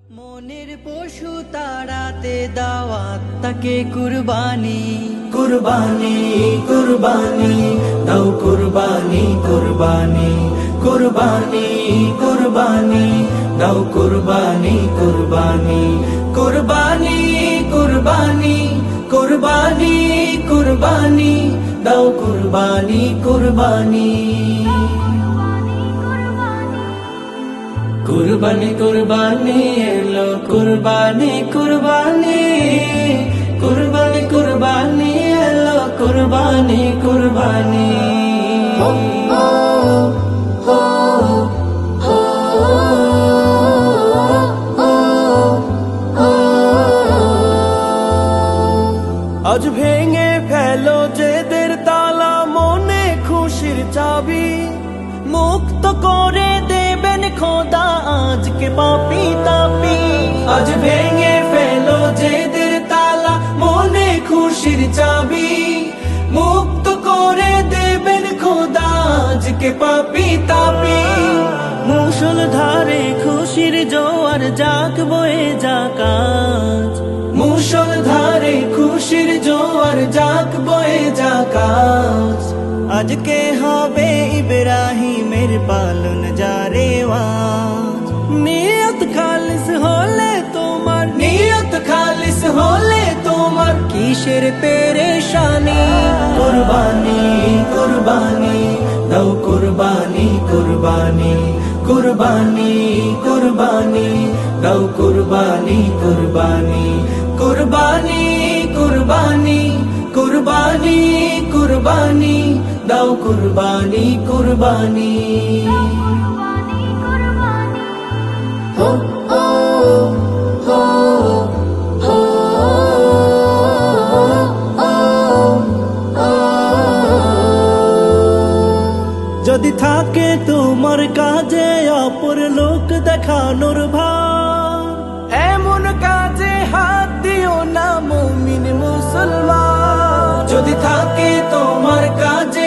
মনের পশু তাড়াতে দাওয়াত তাকে কুরবানি কুরবানি কুরবানি দাও কুরবানি কুরবানি কুরবানি কুরবানি দাও কুরবানি কুরবানি কুরবানি কুরবানি কুরবানি কুরবানি দাও কুরবানি কুরবানি কুরবানি কুরবানি এলো কুরবানি কুরবানি কুরবানি কুরবানি এলো কুরবানি কুরবানি আজ ভেঙে ফেলো যেদের তালা মনে খুশির চাবি মুক্ত করে দেবেন খোদা আজকে পাপী তাপী আজ ভেঙে ফেলো যেদের তালা মনে খুশির চাবি মুক্ত করে দেবেন খোদা আজকে পাপী তাপী মুষল ধারে খুশির জোয়ার যাক বয়ে যাক আজ মুষল ধারে খুশির জোয়ার যাক বয়ে যাক আজ আজকে হবে ইব্রাহিমের পালন জারেওয়াজ নিয়ত খালিস হলে তোমার নিয়ত খালিস হলে তোমার কিসের পেরেশানি কুরবানি কুরবানি দাও কুরবানি কুরবানি কুরবানি কুরবানি দাও কুরবানি কুরবানি কুরবানি কুরবানি কুরবানি কুরবানি দাও কুরবানি কুরবানি হো হো হো হো যদি থাকে তোমার কাজে অপর লোক দেখানোর ভার এমন কাজে হাত দিও না মুমিন মুসলমান যদি থাকে তোমার কাজে